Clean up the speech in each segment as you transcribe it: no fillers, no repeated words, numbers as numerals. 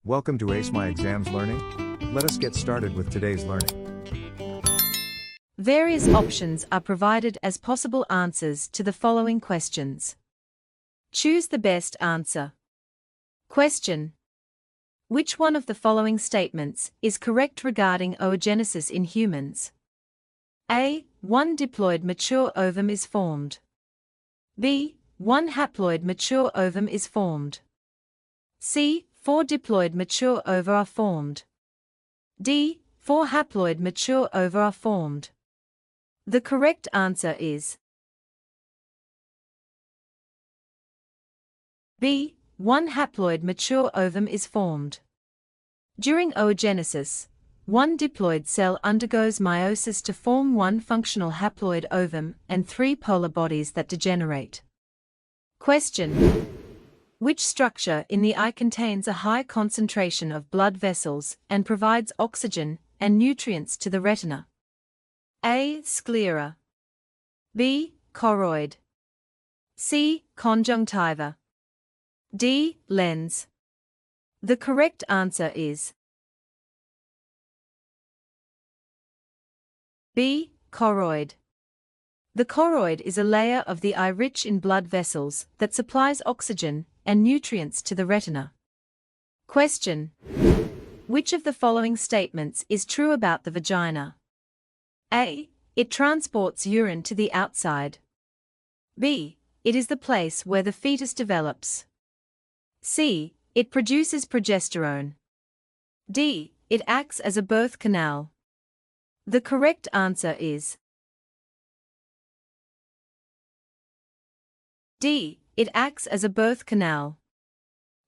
Welcome to Ace My Exams Learning. Let us get started with today's learning. Various options are provided as possible answers to the following questions. Choose the best answer. Question: which one of the following statements is correct regarding oogenesis in humans? A. One diploid mature ovum is formed. B. One haploid mature ovum is formed. C. 4 diploid mature ova are formed. D. 4 haploid mature ova are formed. The correct answer is B. 1 haploid mature ovum is formed. During oogenesis, one diploid cell undergoes meiosis to form one functional haploid ovum and 3 polar bodies that degenerate. Question: which structure in the eye contains a high concentration of blood vessels and provides oxygen and nutrients to the retina? A. Sclera. B. Choroid. C. Conjunctiva. D. Lens. The correct answer is B. Choroid. The choroid is a layer of the eye rich in blood vessels that supplies oxygen and nutrients to the retina. Question: which of the following statements is true about the vagina? A. It transports urine to the outside. B. It is the place where the fetus develops. C. It produces progesterone. D. It acts as a birth canal. The correct answer is D. It acts as a birth canal.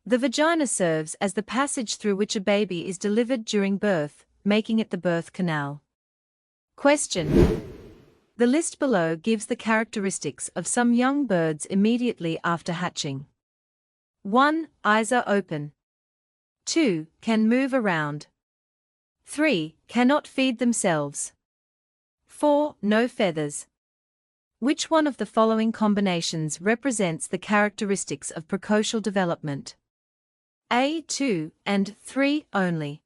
The vagina serves as the passage through which a baby is delivered during birth, making it the birth canal. Question: the list below gives the characteristics of some young birds immediately after hatching. 1. Eyes are open. 2. Can move around. 3. Cannot feed themselves. 4. No feathers. Which one of the following combinations represents the characteristics of precocial development? A. 2 and 3 only.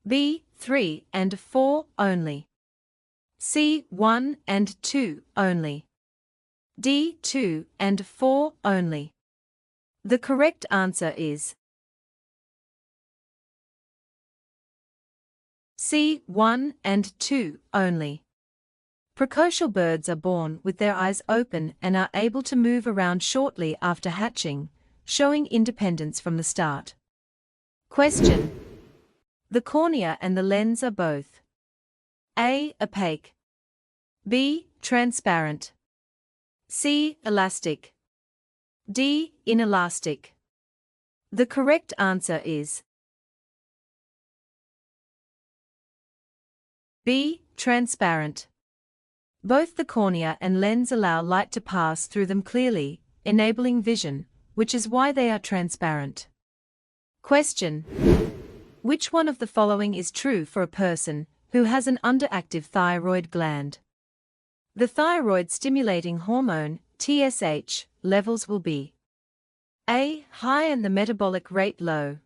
B. 3 and 4 only. C. 1 and 2 only. D. 2 and 4 only. The correct answer is C. 1 and 2 only. Precocial birds are born with their eyes open and are able to move around shortly after hatching, showing independence from the start. Question: the cornea and the lens are both A. Opaque. B. Transparent. C. Elastic. D. Inelastic. The correct answer is B. Transparent. Both the cornea and lens allow light to pass through them clearly, enabling vision, which is why they are transparent. Question: which one of the following is true for a person who has an underactive thyroid gland? The thyroid-stimulating hormone, TSH, levels will be A. High and the metabolic rate low.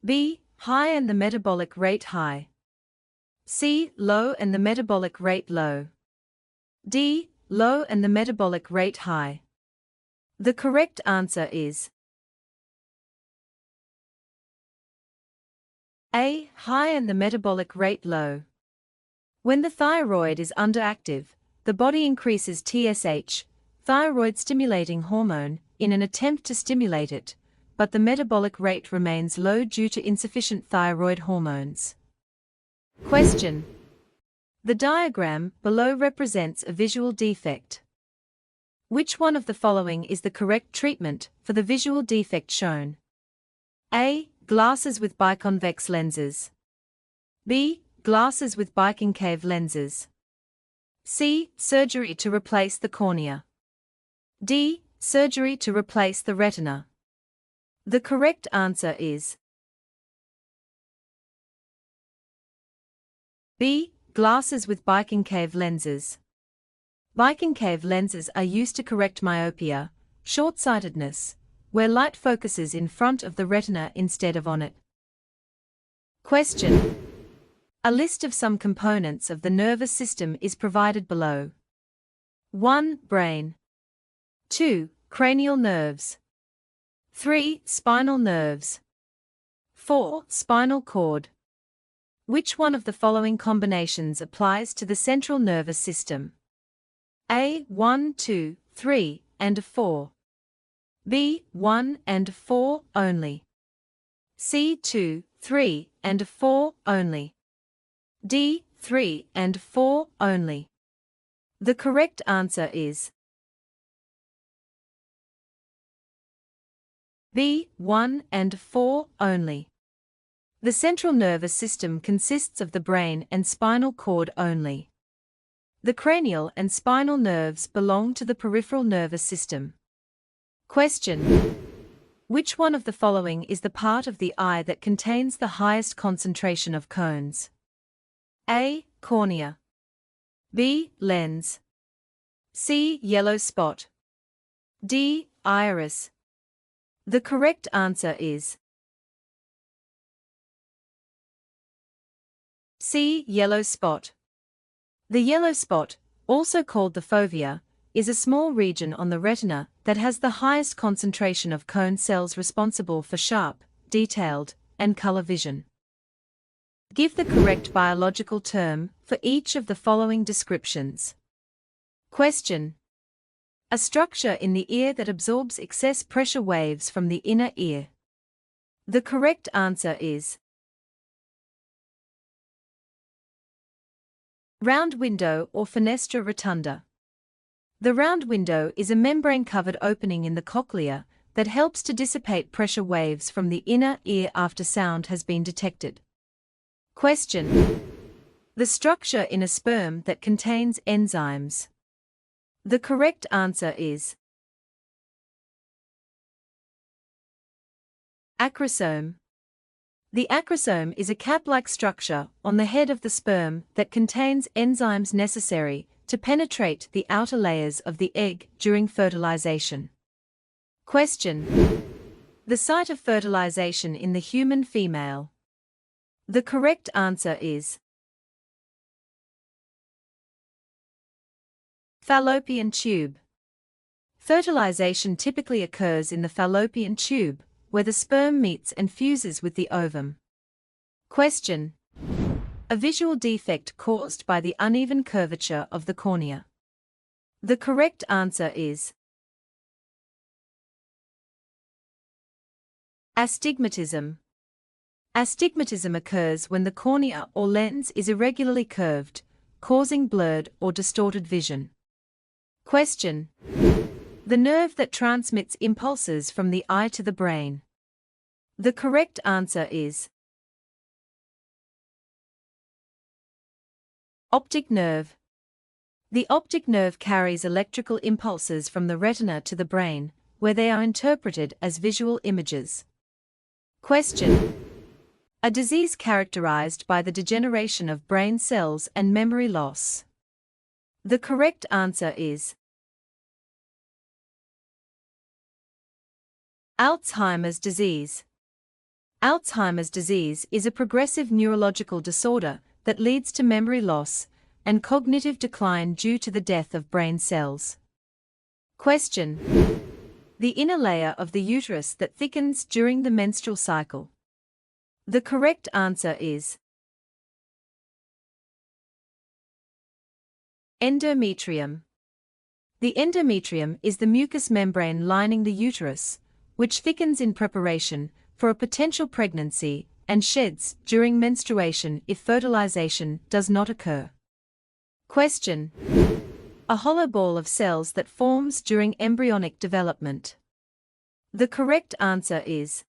B. High and the metabolic rate high. C. Low and the metabolic rate low. D. Low and the metabolic rate high. The correct answer is A. High and the metabolic rate low. When the thyroid is underactive, the body increases TSH, thyroid-stimulating hormone, in an attempt to stimulate it, but the metabolic rate remains low due to insufficient thyroid hormones. Question: the diagram below represents a visual defect. Which one of the following is the correct treatment for the visual defect shown? A. Glasses with biconvex lenses. B. Glasses with biconcave lenses. C. Surgery to replace the cornea. D. Surgery to replace the retina. The correct answer is B. Glasses with biconcave lenses. Biconcave lenses are used to correct myopia, short-sightedness, where light focuses in front of the retina instead of on it. Question. A list of some components of the nervous system is provided below. 1. Brain. 2. Cranial nerves. 3. Spinal nerves. 4. Spinal cord. Which one of the following combinations applies to the central nervous system? A. 1, 2, 3, and 4. B. 1 and 4 only. C. 2, 3, and 4 only. D. 3 and 4 only. The correct answer is B. 1 and 4 only. The central nervous system consists of the brain and spinal cord only. The cranial and spinal nerves belong to the peripheral nervous system. Question. Which one of the following is the part of the eye that contains the highest concentration of cones? A. Cornea. B. Lens. C. Yellow spot. D. Iris. The correct answer is C. Yellow spot. The yellow spot, also called the fovea, is a small region on the retina that has the highest concentration of cone cells responsible for sharp, detailed, and color vision. Give the correct biological term for each of the following descriptions. Question. A structure in the ear that absorbs excess pressure waves from the inner ear. The correct answer is round window or fenestra rotunda. The round window is a membrane-covered opening in the cochlea that helps to dissipate pressure waves from the inner ear after sound has been detected. Question. The structure in a sperm that contains enzymes. The correct answer is acrosome. The acrosome is a cap-like structure on the head of the sperm that contains enzymes necessary to penetrate the outer layers of the egg during fertilization. Question. The site of fertilization in the human female. The correct answer is fallopian tube. Fertilization typically occurs in the fallopian tube, where the sperm meets and fuses with the ovum. Question. A visual defect caused by the uneven curvature of the cornea. The correct answer is astigmatism. Astigmatism occurs when the cornea or lens is irregularly curved, causing blurred or distorted vision. Question. The nerve that transmits impulses from the eye to the brain. The correct answer is optic nerve. The optic nerve carries electrical impulses from the retina to the brain, where they are interpreted as visual images. Question. A disease characterized by the degeneration of brain cells and memory loss. The correct answer is Alzheimer's disease. Alzheimer's disease is a progressive neurological disorder that leads to memory loss and cognitive decline due to the death of brain cells. Question. The inner layer of the uterus that thickens during the menstrual cycle. The correct answer is endometrium. The endometrium is the mucous membrane lining the uterus, which thickens in preparation for a potential pregnancy and sheds during menstruation if fertilization does not occur. Question. A hollow ball of cells that forms during embryonic development. The correct answer is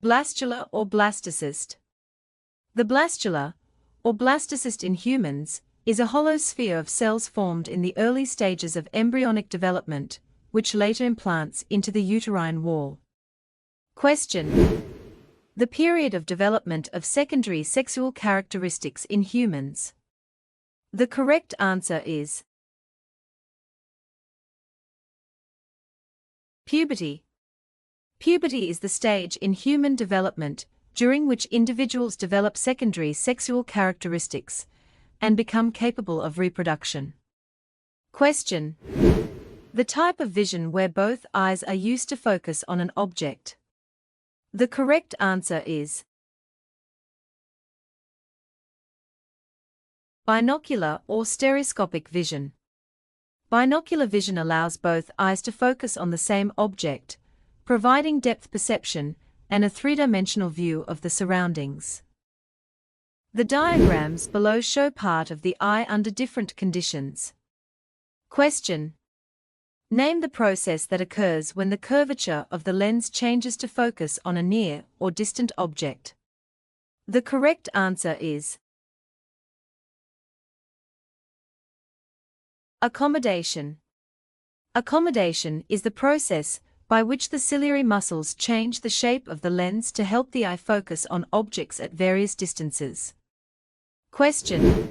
blastula or blastocyst. The blastula, or blastocyst in humans, is a hollow sphere of cells formed in the early stages of embryonic development, which later implants into the uterine wall. Question. The period of development of secondary sexual characteristics in humans. The correct answer is puberty. Puberty is the stage in human development during which individuals develop secondary sexual characteristics and become capable of reproduction. Question: the type of vision where both eyes are used to focus on an object. The correct answer is binocular or stereoscopic vision. Binocular vision allows both eyes to focus on the same object, providing depth perception and a three-dimensional view of the surroundings. The diagrams below show part of the eye under different conditions. Question: name the process that occurs when the curvature of the lens changes to focus on a near or distant object. The correct answer is accommodation. Accommodation is the process by which the ciliary muscles change the shape of the lens to help the eye focus on objects at various distances. Question: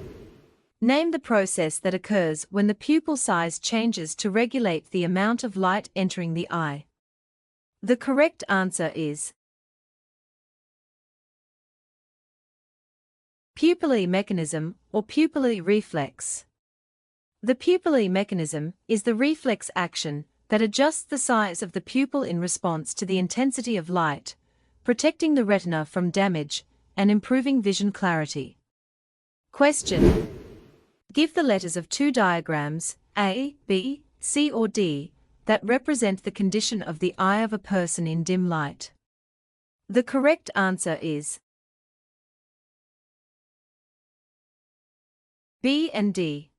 name the process that occurs when the pupil size changes to regulate the amount of light entering the eye. The correct answer is pupillary mechanism or pupillary reflex. The pupillary mechanism is the reflex action that adjusts the size of the pupil in response to the intensity of light, protecting the retina from damage and improving vision clarity. Question: give the letters of two diagrams, A, B, C or D, that represent the condition of the eye of a person in dim light. The correct answer is B and D.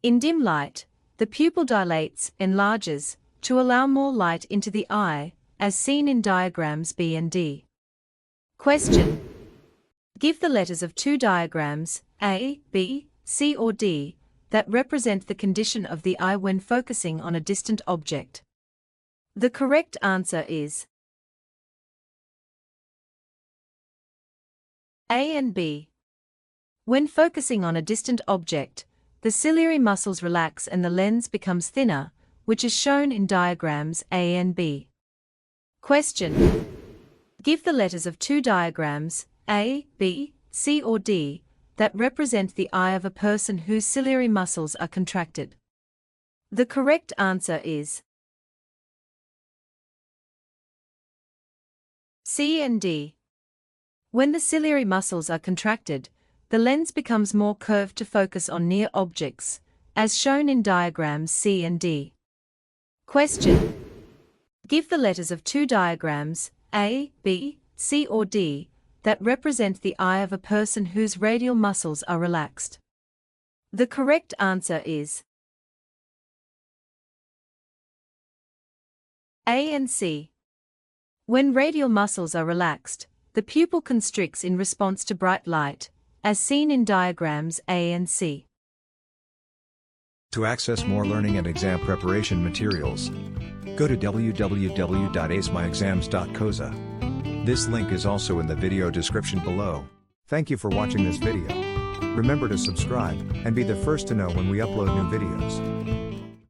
In dim light, the pupil dilates, enlarges, to allow more light into the eye, as seen in diagrams B and D. Question: give the letters of two diagrams, A, B, C or D, that represent the condition of the eye when focusing on a distant object. The correct answer is A and B. When focusing on a distant object, the ciliary muscles relax and the lens becomes thinner, which is shown in diagrams A and B. Question: give the letters of two diagrams, A, B, C or D, that represent the eye of a person whose ciliary muscles are contracted. The correct answer is C and D. When the ciliary muscles are contracted, the lens becomes more curved to focus on near objects, as shown in diagrams C and D. Question: give the letters of two diagrams, A, B, C or D, that represent the eye of a person whose radial muscles are relaxed. The correct answer is A and C. When radial muscles are relaxed, the pupil constricts in response to bright light, as seen in diagrams A and C. To access more learning and exam preparation materials, go to www.acemyexams.coza. This link is also in the video description below. Thank you for watching this video. Remember to subscribe and be the first to know when we upload new videos.